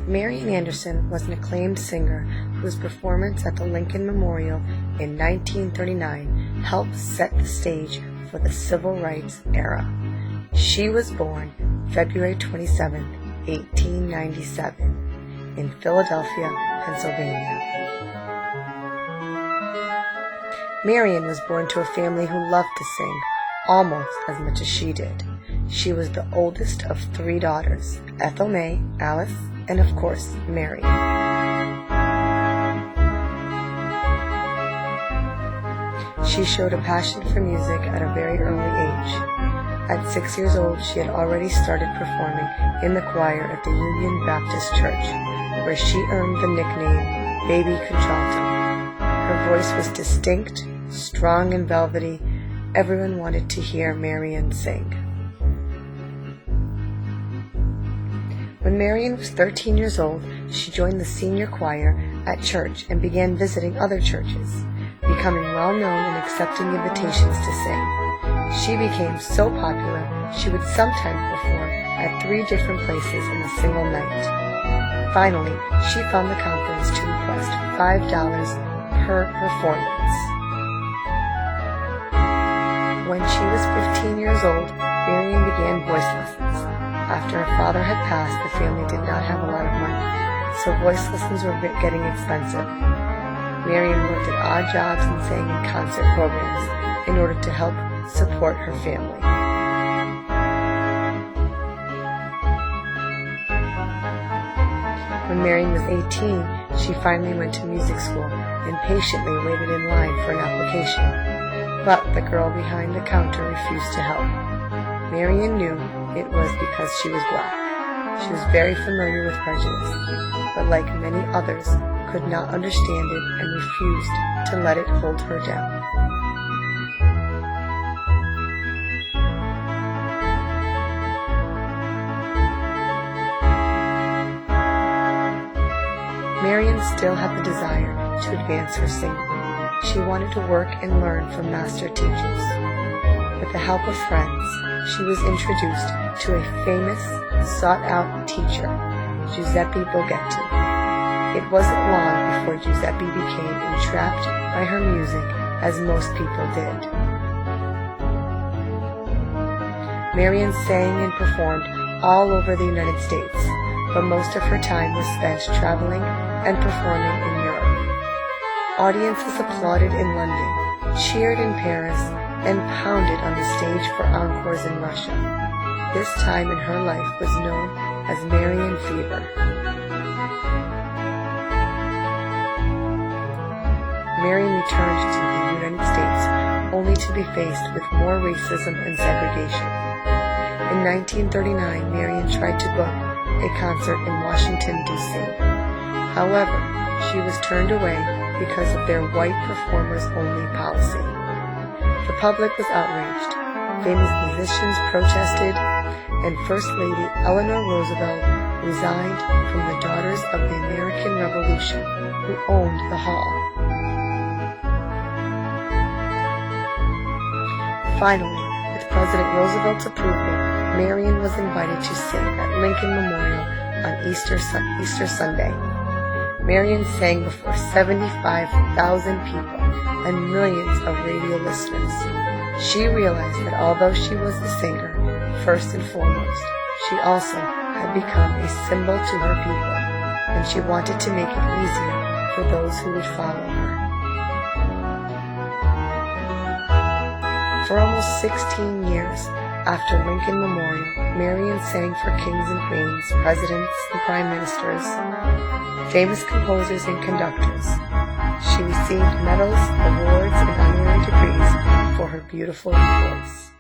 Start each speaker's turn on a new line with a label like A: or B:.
A: Marian Anderson was an acclaimed singer whose performance at the Lincoln Memorial in 1939 helped set the stage for the Civil Rights era. She was born February 27, 1897, in Philadelphia, Pennsylvania. Marian was born to a family who loved to sing almost as much as she did. She was the oldest of 3 daughters, Ethel May, Alice, and of course, Marian. She showed a passion for music at a very early age. At 6 years old, she had already started performing in the choir at the Union Baptist Church, where she earned the nickname Baby Contralto. Her voice was distinct, strong and velvety. Everyone wanted to hear Marian sing. When Marian was 13 years old, she joined the senior choir at church and began visiting other churches, becoming well-known and accepting invitations to sing. She became so popular, she would sometimes perform at 3 different places in a single night. Finally, she found the confidence to request $5 per performance. When she was 15 years old, Marian began voice lessons. After her father had passed, the family did not have a lot of money, so voice lessons were getting expensive. Marian worked at odd jobs and sang in concert programs in order to help support her family. When Marian was 18, she finally went to music school and patiently waited in line for an application. But the girl behind the counter refused to help. Marian knew it was because she was black. She was very familiar with prejudice, but like many others, could not understand it and refused to let it hold her down. Marian still had the desire to advance her singing. She wanted to work and learn from master teachers. With the help of friends, she was introduced to a famous, sought-out teacher, Giuseppe Borghetti. It wasn't long before Giuseppe became entrapped by her music, as most people did. Marian sang and performed all over the United States, but most of her time was spent traveling and performing in Europe. Audiences applauded in London, cheered in Paris, and pounded on the stage for encores in Russia. This time in her life was known as Marian Fever. Marian returned to the United States only to be faced with more racism and segregation. In 1939, Marian tried to book a concert in Washington, D.C. However, she was turned away because of their white performers-only policy. The public was outraged. Famous musicians protested, and First Lady Eleanor Roosevelt resigned from the Daughters of the American Revolution, who owned the hall. Finally, with President Roosevelt's approval, Marian was invited to sing at Lincoln Memorial on Easter Sunday. Marian sang before 75,000 people and millions of radio listeners. She realized that although she was the singer, first and foremost, she also had become a symbol to her people, and she wanted to make it easier for those who would follow her. For almost 16 years after Lincoln Memorial, Marian sang for kings and queens, presidents and prime ministers, famous composers and conductors. She received medals, awards, and honorary degrees for her beautiful voice.